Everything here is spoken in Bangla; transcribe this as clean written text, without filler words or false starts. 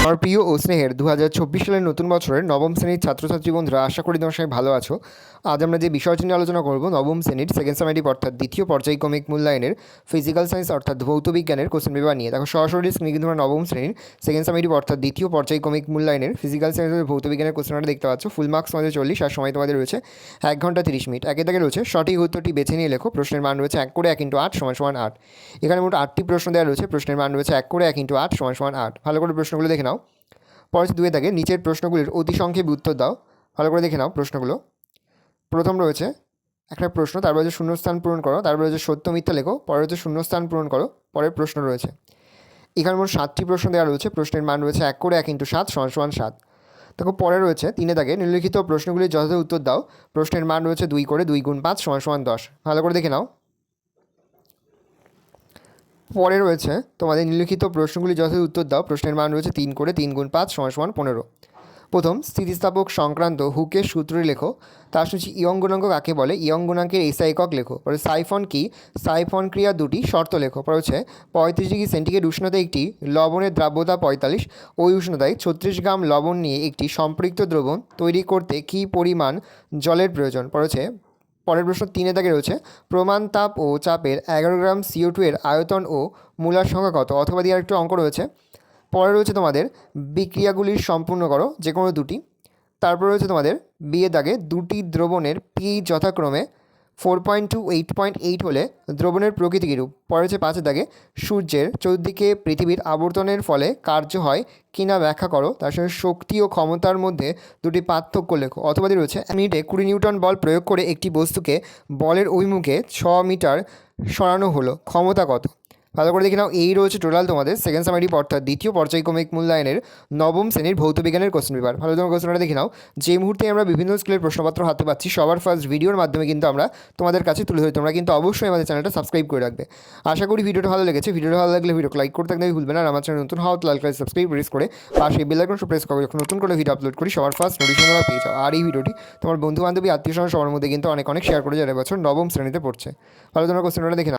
আমার প্রিয় ও স্নেহের 2024 সালের নতুন বছরের নবম শ্রেণীর ছাত্রছাত্রী বন্ধুরা, আশা করি তোমার সবাই ভালো আছো। আজ আমরা যে বিষয়টি নিয়ে আলোচনা করব, নবম শ্রেণীর সেকেন্ড সামেটিভ অর্থাৎ দ্বিতীয় পর্যায়ক্রমিক মূল্যায়নের ফিজিক্যাল সায়েন্স অর্থাৎ ভৌত বিজ্ঞানের কোশ্চেন পেপার নিয়ে। দেখো সরাসরি স্ক্রিনে কিন্তু তোমরা নবম শ্রেণীর সেকেন্ড সামেটিভ অর্থাৎ দ্বিতীয় পর্যায়ক্রমিক মূল্যায়নের ফিজিক্যাল সায়েন্সের ভৌত বিজ্ঞানের কোশ্চেনটা দেখতে পাচ্ছ। ফুল মার্কস তোমাদের 40 আর সময় তোমাদের রয়েছে 1 ঘন্টা 30 মিনিট। একে থেকে রয়েছে সঠিক উত্তরটি বেছে নিয়ে লেখো। প্রশ্নের মান রয়েছে 1 করে 1 × 8 = 8। এখানে মোট 8টি প্রশ্ন দেওয়া রয়েছে। প্রশ্নের মান রয়েছে 1 করে 1 × 8 = 8। ভালো করে প্রশ্নগুলো দেখে নাও। পরের দুয়ে থাকে নিচের প্রশ্নগুলির অতি সংক্ষেপে উত্তর দাও। ভালো করে দেখে নাও প্রশ্নগুলো। প্রথম রয়েছে একটা প্রশ্ন, তারপর রয়েছে শূন্যস্থান পূরণ করো, তারপর রয়েছে সত্য মিথ্যা লেখো, পরে রয়েছে শূন্যস্থান পূরণ করো। পরের প্রশ্ন রয়েছে এখানে মোট 7টি প্রশ্ন দেওয়া রয়েছে। প্রশ্নের মান রয়েছে 1 করে 1 × 7 = 7। দেখো পরে রয়েছে 3 দাগে নিম্নলিখিত প্রশ্নগুলির যথাযথ উত্তর দাও। প্রশ্নের মান রয়েছে 2 করে 2 × 5 = 10। ভালো করে দেখে নাও। পরে রয়েছে তোমাদের নিম্নলিখিত প্রশ্নগুলি যথাযথ উত্তর দাও। প্রশ্নের মান রয়েছে 3 করে 3 × 5 = 15। প্রথম, স্থিতিস্থাপক সংক্রান্ত হুকের সূত্রটি লেখো। তার সূচি ইয়ং গুণাঙ্ক কাকে বলে? ইয়ং গুণাঙ্কের এসআই একক লেখো। পরে সাইফন কি? সাইফন ক্রিয়া দুটি শর্ত লেখো। পরে হচ্ছে 35 ডিগ্রি সেন্টিগ্রেড উষ্ণতায় একটি লবণের দ্রাব্যতা 45, ওই উষ্ণতায় 36 গ্রাম লবণ নিয়ে একটি সম্পৃক্ত দ্রবণ তৈরি করতে কী পরিমাণ জলের প্রয়োজন? পরে হচ্ছে পরের প্রশ্ন 3 দাগে রয়েছে প্রমাণ তাপ ও চাপের 11 গ্রাম CO2 এর আয়তন ও মোলার সংখ্যা কত? অথবা দিয়ে আরেকটু অঙ্ক রয়েছে। পরে রয়েছে তোমাদের বিক্রিয়াগুলির সম্পূর্ণ করো, যে কোনো দুটি। তারপর রয়েছে তোমাদের বিয়ে দাগে দুটি দ্রবণের pH যথাক্রমে 4.2 8.8 হলে দ্রবণের প্রকৃতি কীরূপ? পরে রয়েছে 5 দাগে সূর্যের চতুর্দিকে পৃথিবীর আবর্তনের ফলে কার্য হয় কিনা ব্যাখ্যা করো। তার সঙ্গে শক্তি ও ক্ষমতার মধ্যে দুটি পার্থক্য লেখো। অথবা রয়েছে 1 মিনিটে 20 নিউটন বল প্রয়োগ করে একটি বস্তুকে বলের অভিমুখে 6 মিটার সরানো হলো, ক্ষমতা কত? ভালো করে দেখে নাও। এই রয়েছে টোটাল তোমাদের সেকেন্ড সামেটিভ অর্থাৎ দ্বিতীয় পর্যায়ক্রমিক মূল্যায়নের নবম শ্রেণীর ভৌত বিজ্ঞানের কোশ্চেন পেপার। ভালো তোমার কোশ্চেনটা দেখে নাও। যে মুহূর্তে আমরা বিভিন্ন স্কুলের প্রশ্নপত্র হাতে পাচ্ছি, সবার ফার্স্ট ভিডিওর মাধ্যমে কিন্তু আমরা তোমাদের কাছে তুলে ধরি। তোমরা কিন্তু অবশ্যই আমাদের চ্যানেলটা সাবস্ক্রাইব করে রাখবে। আশা করি ভিডিওটা ভালো লেগেছে। ভিডিওটা ভালো লাগলে ভিডিওকে লাইক করতে একদমই ভুলবে না। আর আমার চ্যানেল নতুন হওয়া লাল কালার সাবস্ক্রাইব প্রেস করে পাশে বেল আইকনটা প্রেস করে যখন নতুন করে ভিডিও আপলোড করি সবার ফার্স্ট নোটিফিকেশন তোমরা পেয়ে যাও। আর এই ভিডিওটি তোমার বন্ধু বান্ধবী আত্মীয় স্বজন সবার মধ্যে কিন্তু অনেক শেয়ার করে যারা বছর নবম শ্রেণীতে পড়ছে। ভালো তোমার কোশ্চেনটা দেখে নাও।